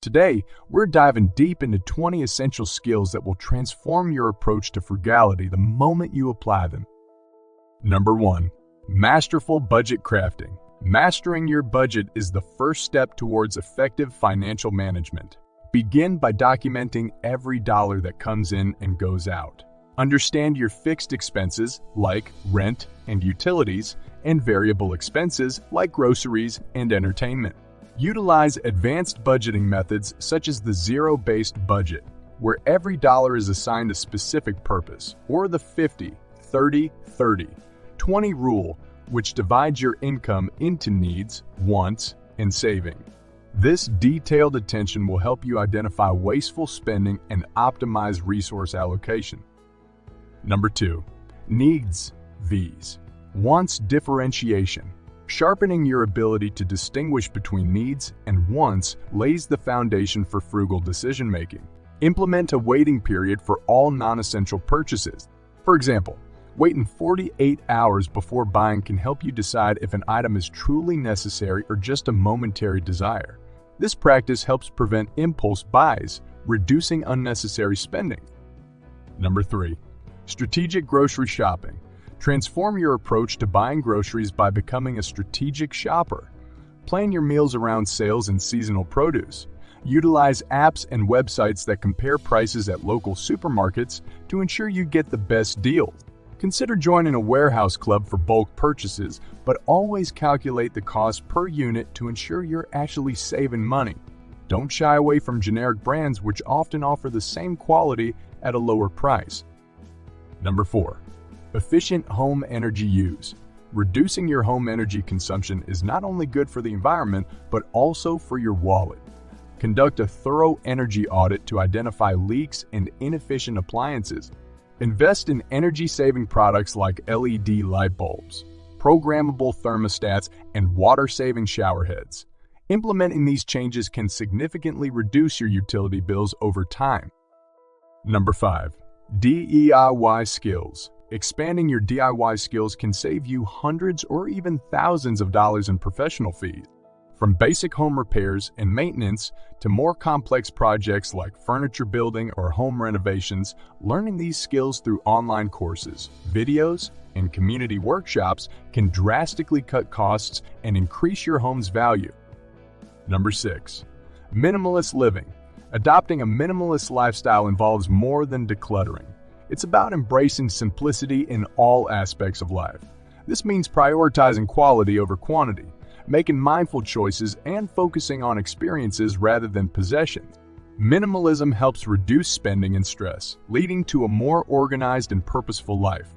Today, we're diving deep into 20 essential skills that will transform your approach to frugality the moment you apply them. Number 1. Masterful budget crafting. Mastering your budget is the first step towards effective financial management. Begin by documenting every dollar that comes in and goes out. Understand your fixed expenses, like rent and utilities, and variable expenses, like groceries and entertainment. Utilize advanced budgeting methods such as the zero-based budget, where every dollar is assigned a specific purpose, or the 50-30-30-20 rule, which divides your income into needs, wants, and saving. This detailed attention will help you identify wasteful spending and optimize resource allocation. Number 2. Needs vs. wants differentiation. Sharpening your ability to distinguish between needs and wants lays the foundation for frugal decision-making. Implement a waiting period for all non-essential purchases. For example, waiting 48 hours before buying can help you decide if an item is truly necessary or just a momentary desire. This practice helps prevent impulse buys, reducing unnecessary spending. Number 3. Strategic grocery shopping. Transform your approach to buying groceries by becoming a strategic shopper. Plan your meals around sales and seasonal produce. Utilize apps and websites that compare prices at local supermarkets to ensure you get the best deals. Consider joining a warehouse club for bulk purchases, but always calculate the cost per unit to ensure you're actually saving money. Don't shy away from generic brands which often offer the same quality at a lower price. Number 4. Efficient home energy use. Reducing your home energy consumption is not only good for the environment, but also for your wallet. Conduct a thorough energy audit to identify leaks and inefficient appliances. Invest in energy-saving products like LED light bulbs, programmable thermostats, and water-saving shower heads. Implementing these changes can significantly reduce your utility bills over time. Number 5. DIY skills. Expanding your DIY skills can save you hundreds or even thousands of dollars in professional fees. From basic home repairs and maintenance to more complex projects like furniture building or home renovations, learning these skills through online courses, videos, and community workshops can drastically cut costs and increase your home's value. Number 6. Minimalist living. Adopting a minimalist lifestyle involves more than decluttering. It's about embracing simplicity in all aspects of life. This means prioritizing quality over quantity, making mindful choices, and focusing on experiences rather than possessions. Minimalism helps reduce spending and stress, leading to a more organized and purposeful life.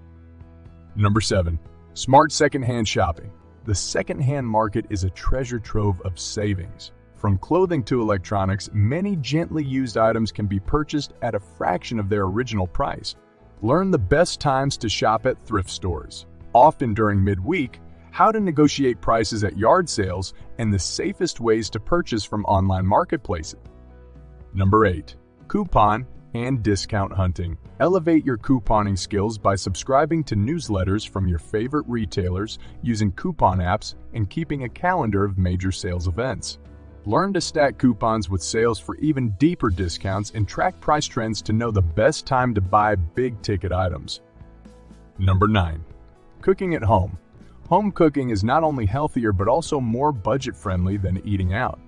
Number 7. Smart secondhand shopping. The secondhand market is a treasure trove of savings. From clothing to electronics, many gently used items can be purchased at a fraction of their original price. Learn the best times to shop at thrift stores, often during midweek, how to negotiate prices at yard sales, and the safest ways to purchase from online marketplaces. Number 8. Coupon and discount hunting. Elevate your couponing skills by subscribing to newsletters from your favorite retailers, using coupon apps, and keeping a calendar of major sales events. Learn to stack coupons with sales for even deeper discounts and track price trends to know the best time to buy big-ticket items. Number 9. Cooking at home. Home cooking is not only healthier but also more budget-friendly than eating out.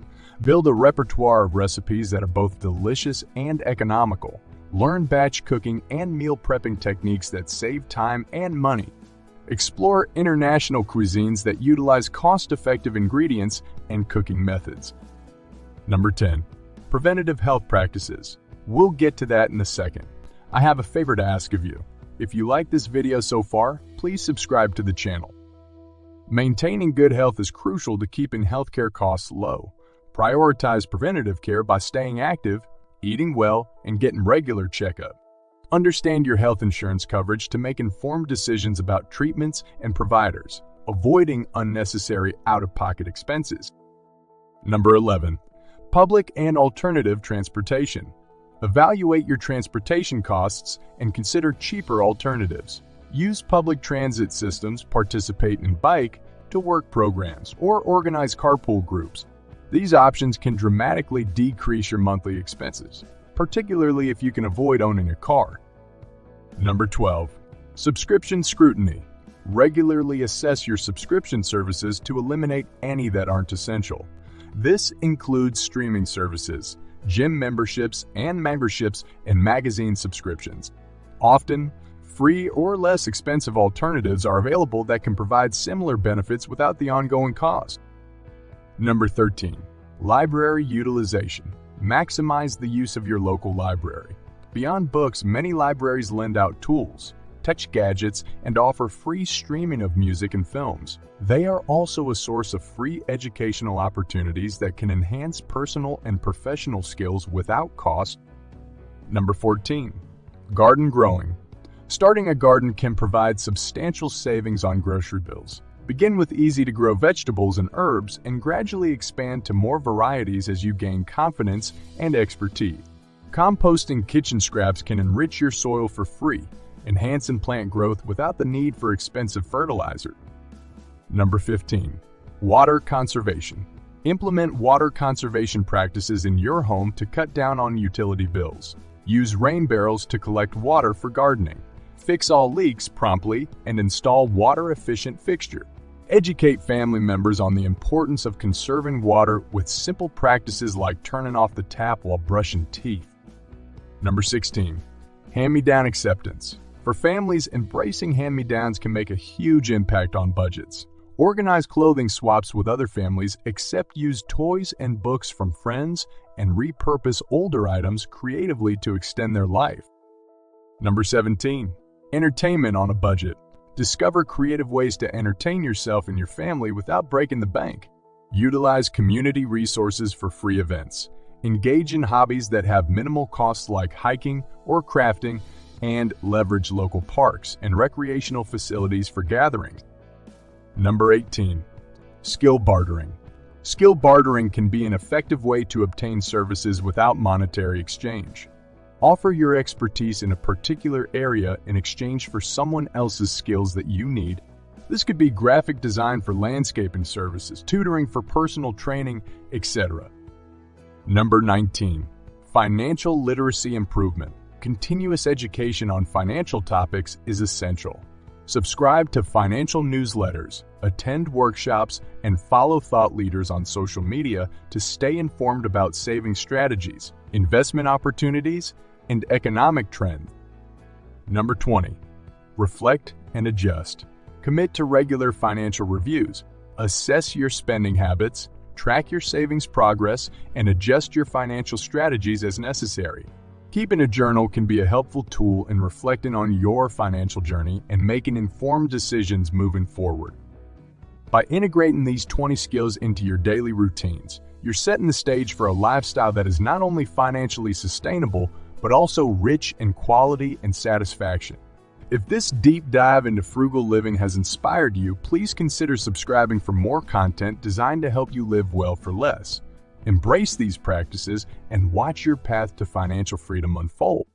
Build a repertoire of recipes that are both delicious and economical. Learn batch cooking and meal prepping techniques that save time and money. Explore international cuisines that utilize cost-effective ingredients and cooking methods. Number 10. Preventative health practices. We'll get to that in a second. I have a favor to ask of you. If you like this video so far, please subscribe to the channel. Maintaining good health is crucial to keeping healthcare costs low. Prioritize preventative care by staying active, eating well, and getting regular checkups. Understand your health insurance coverage to make informed decisions about treatments and providers, avoiding unnecessary out-of-pocket expenses. Number 11. Public and alternative transportation. Evaluate your transportation costs and consider cheaper alternatives. Use public transit systems, participate in bike-to-work programs, or organize carpool groups. These options can dramatically decrease your monthly expenses, particularly if you can avoid owning a car. Number 12. Subscription scrutiny. Regularly assess your subscription services to eliminate any that aren't essential. This includes streaming services, gym memberships, and memberships and magazine subscriptions. Often, free or less expensive alternatives are available that can provide similar benefits without the ongoing cost. Number 13. Library utilization. Maximize the use of your local library. Beyond books, many libraries lend out tools, touch gadgets, and offer free streaming of music and films. They are also a source of free educational opportunities that can enhance personal and professional skills without cost. Number 14. Garden growing. Starting a garden can provide substantial savings on grocery bills. Begin with easy-to-grow vegetables and herbs and gradually expand to more varieties as you gain confidence and expertise. Composting kitchen scraps can enrich your soil for free, enhance and plant growth without the need for expensive fertilizer. Number 15. Water conservation. Implement water conservation practices in your home to cut down on utility bills. Use rain barrels to collect water for gardening. Fix all leaks promptly and install water-efficient fixture. Educate family members on the importance of conserving water with simple practices like turning off the tap while brushing teeth. Number 16. Hand-me-down acceptance. For families, embracing hand-me-downs can make a huge impact on budgets. Organize clothing swaps with other families, accept used toys and books from friends, and repurpose older items creatively to extend their life. Number 17. Entertainment on a budget. Discover creative ways to entertain yourself and your family without breaking the bank. Utilize community resources for free events. Engage in hobbies that have minimal costs like hiking or crafting, and leverage local parks and recreational facilities for gatherings. Number 18. Skill bartering. Skill bartering can be an effective way to obtain services without monetary exchange. Offer your expertise in a particular area in exchange for someone else's skills that you need. This could be graphic design for landscaping services, tutoring for personal training, etc. Number 19. Financial literacy improvement. Continuous education on financial topics is essential. Subscribe to financial newsletters, attend workshops, and follow thought leaders on social media to stay informed about saving strategies, investment opportunities, and economic trends. Number 20. Reflect and adjust. Commit to regular financial reviews. Assess your spending habits, track your savings progress, and adjust your financial strategies as necessary. Keeping a journal can be a helpful tool in reflecting on your financial journey and making informed decisions moving forward. By integrating these 20 skills into your daily routines, you're setting the stage for a lifestyle that is not only financially sustainable, but also rich in quality and satisfaction. If this deep dive into frugal living has inspired you, please consider subscribing for more content designed to help you live well for less. Embrace these practices and watch your path to financial freedom unfold.